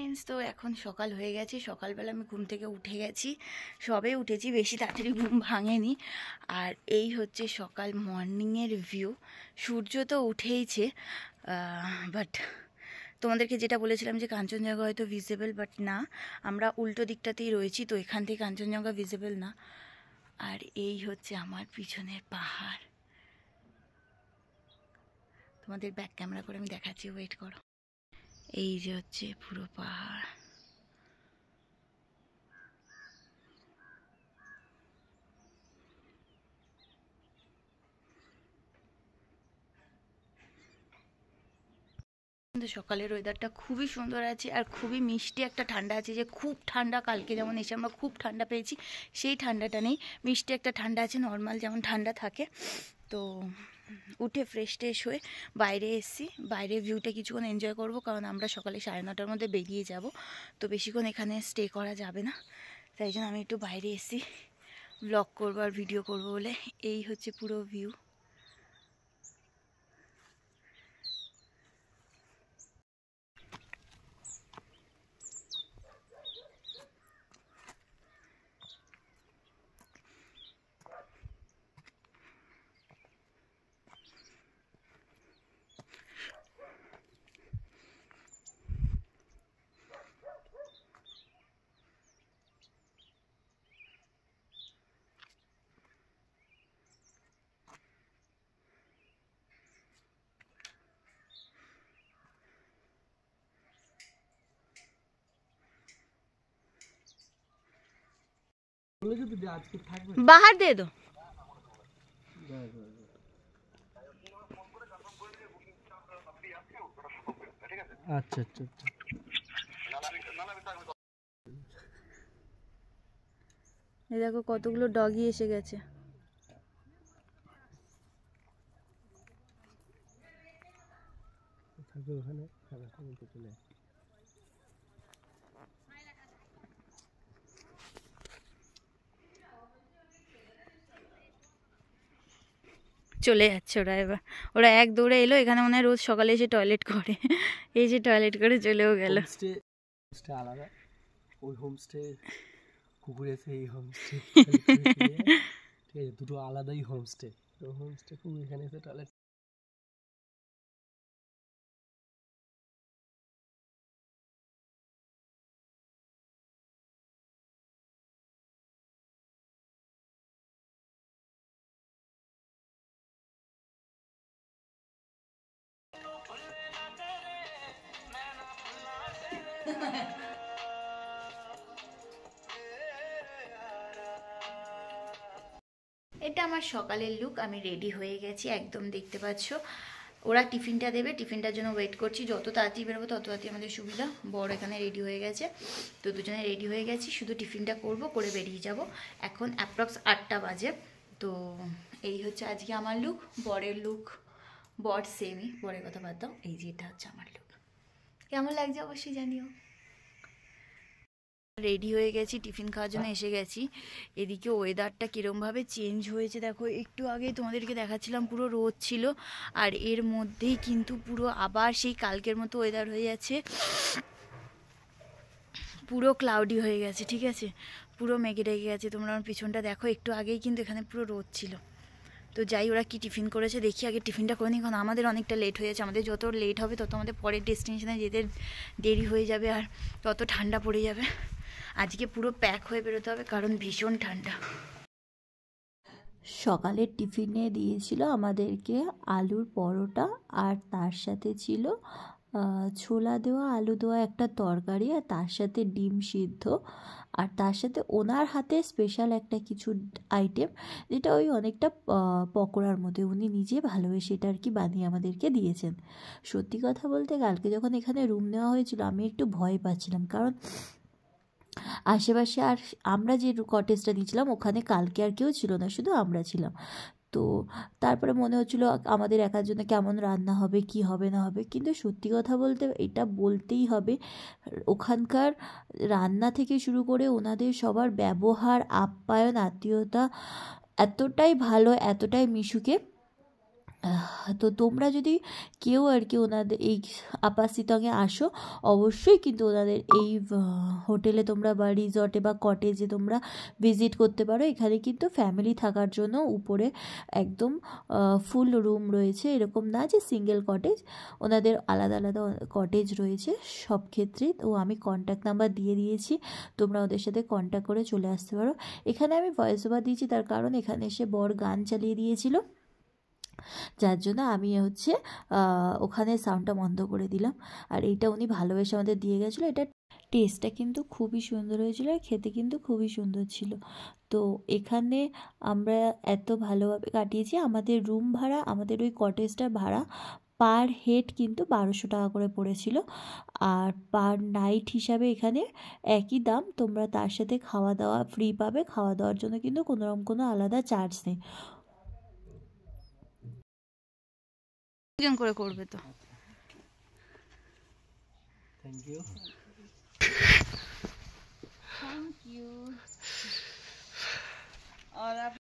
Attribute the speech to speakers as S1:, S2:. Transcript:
S1: Friends, তো এখন সকাল হয়ে গেছে। সকালবেলা আমি ঘুম থেকে উঠে গেছি, সবে উঠেছি, বেশি তাড়াতাড়ি ঘুম ভাঙেনি। আর এই হচ্ছে সকাল মর্নিংয়ের ভিউ। সূর্য তো উঠেইছে, বাট তোমাদেরকে যেটা বলেছিলাম যে কাঞ্চনজঙ্ঘা হয়তো ভিজিবল, বাট না, আমরা উল্টো দিকটাতেই রয়েছি, তো এখান থেকে কাঞ্চনজঙ্ঘা ভিজিবল না। আর এই হচ্ছে আমার পিছনের পাহাড়, তোমাদের ব্যাক ক্যামেরা করে আমি দেখাচ্ছি, ওয়েট করো। এই যে হচ্ছে পুরো পাহাড়। কিন্তু সকালের ওয়েদারটা খুবই সুন্দর আছে আর খুবই মিষ্টি একটা ঠান্ডা আছে, যে খুব ঠান্ডা কালকে যেমন এসে আমরা খুব ঠান্ডা পেয়েছি সেই ঠান্ডাটা নেই, মিষ্টি একটা ঠান্ডা আছে, নর্মাল যেমন ঠান্ডা থাকে। তো উঠে ফ্রেশ ট্রেশ হয়ে বাইরে এসেছি, বাইরের ভিউটা কিছুক্ষণ এনজয় করব, কারণ আমরা সকালে 9:30টার মধ্যে বেরিয়ে যাব, তো বেশিক্ষণ এখানে স্টে করা যাবে না, তাই জন্য আমি একটু বাইরে এসেছি ব্লগ করবো আর ভিডিও করবো বলে। এই হচ্ছে পুরো ভিউ। बाहर दे दो।
S2: अच्छा अच्छा अच्छा
S1: এই দেখো কতগুলো ডগি এসে গেছে। চলে যাচ্ছে ওরা, এবার ওরা এক দৌড়ে এলো, এখানে মনে হয় রোজ সকালে এসে টয়লেট করে, এই যে টয়লেট করে চলেও গেল।
S2: হোমস্টে আলাদা, ওই হোমস্টে কুকুর এসে এই হোমস্টে ঠিক আছে, দুটো আলাদাই হোমস্টে। তো হোমস্টে কুকুর এখানে এসে টয়লেট।
S1: এটা আমার সকালের লুক, আমি রেডি হয়ে গেছি একদম, দেখতে পাচ্ছ। ওরা টিফিনটা দেবে, টিফিনটার জন্য ওয়েট করছি, যত তাড়াতাড়ি বেরোবো তত তাড়াতাড়ি আমাদের সুবিধা। বড় এখানে রেডি হয়ে গেছে, তো দুজনে রেডি হয়ে গেছি, শুধু টিফিনটা করব, করে বেরিয়ে যাব। এখন অ্যাপ্রক্স 8টা বাজে। তো এই হচ্ছে আজকে আমার লুক। বরের লুক, বর সেমই, বরের কথা বাদ দাও, এই যে এটা হচ্ছে আমার লুক। কেমন লাগছে অবশ্যই জানিও। রেডি হয়ে গেছি, টিফিন খাওয়ার জন্য এসে গেছি। এদিকে ওয়েদারটা কীরমভাবে চেঞ্জ হয়েছে দেখো, একটু আগে তোমাদেরকে দেখাচ্ছিলাম পুরো রোদ ছিল, আর এর মধ্যেই কিন্তু পুরো আবার সেই কালকের মতো ওয়েদার হয়ে যাচ্ছে, পুরো ক্লাউডি হয়ে গেছে, ঠিক আছে, পুরো মেঘে ঢেকে গেছে। তোমরা আমার পিছনটা দেখো, একটু আগেই কিন্তু এখানে পুরো রোদ ছিল। তো যাই, ওরা কি টিফিন করেছে দেখি, আগে টিফিনটা করে নিই, কারণ আমাদের অনেকটা লেট হয়ে যাচ্ছে। আমাদের যত লেট হবে তত আমাদের পরের ডেস্টিনেশনে যেতে দেরি হয়ে যাবে, আর তত ঠান্ডা পড়ে যাবে। আজকে পুরো প্যাক হয়ে বেরোতে হবে, কারণ ভীষণ ঠান্ডা।
S3: সকালের টিফিনে দিয়েছিল আমাদেরকে আলুর পরোটা, আর তার সাথে ছিল ছোলা দেওয়া আলু দেওয়া একটা তরকারি, আর তার সাথে ডিম সিদ্ধ, আর তার সাথে ওনার হাতে স্পেশাল একটা কিছু আইটেম, যেটা ওই অনেকটা পকোড়ার মধ্যে উনি নিজে ভালোবেসে এটা আর কি বানিয়ে আমাদেরকে দিয়েছেন। সত্যি কথা বলতে কালকে যখন এখানে রুম নেওয়া হয়েছিল আমি একটু ভয় পাচ্ছিলাম, কারণ আশেপাশে আর আমরা যে কটেজটা নিয়েছিলাম ওখানে কালকে আর কেউ ছিল না, শুধু আমরা ছিলাম। তো তারপরে মনে হচ্ছিলো আমাদের একার জন্য কেমন রান্না হবে, কি হবে না হবে, কিন্তু সত্যি কথা বলতে এটা বলতেই হবে, ওখানকার রান্না থেকে শুরু করে ওনাদের সবার ব্যবহার, আপ্যায়ন, আত্মীয়তা এতটাই ভালো, এতটাই মিশুকে তো তোমরা যদি কেউ আর কি ওনাদের এই আপার সিটংয়ে আসো, অবশ্যই কিন্তু ওনাদের এই হোটেলে তোমরা বা রিসর্টে বা কটেজে তোমরা ভিজিট করতে পারো। এখানে কিন্তু ফ্যামিলি থাকার জন্য উপরে একদম ফুল রুম রয়েছে, এরকম না যে সিঙ্গেল কটেজ, ওনাদের আলাদা আলাদা কটেজ রয়েছে সব ক্ষেত্রে। তো আমি কন্ট্যাক্ট নাম্বার দিয়ে দিয়েছি, তোমরা ওদের সাথে কন্ট্যাক্ট করে চলে আসতে পারো। এখানে আমি ভয়েস ওভার দিয়েছি তার কারণ এখানে এসে বর গান চালিয়ে দিয়েছিল, যার জন্য আমি হচ্ছে ওখানে সাউন্ডটা বন্ধ করে দিলাম। আর এইটা উনি ভালোবেসে আমাদের দিয়ে গেছিলো। এটা টেস্টটা কিন্তু খুবই সুন্দর হয়েছিল আর খেতে কিন্তু খুবই সুন্দর ছিল। তো এখানে আমরা এত ভালোভাবে কাটিয়েছি। আমাদের রুম ভাড়া, আমাদের ওই কটেজটার ভাড়া পার হেড কিন্তু 1200 টাকা করে পড়েছিল। আর পার নাইট হিসাবে এখানে একই দাম, তোমরা তার সাথে খাওয়া দাওয়া ফ্রি পাবে। খাওয়া দাওয়ার জন্য কিন্তু কোনোরকম কোনো আলাদা চার্জ নেই।
S1: দুজন করে করবে তো।
S2: Thank you.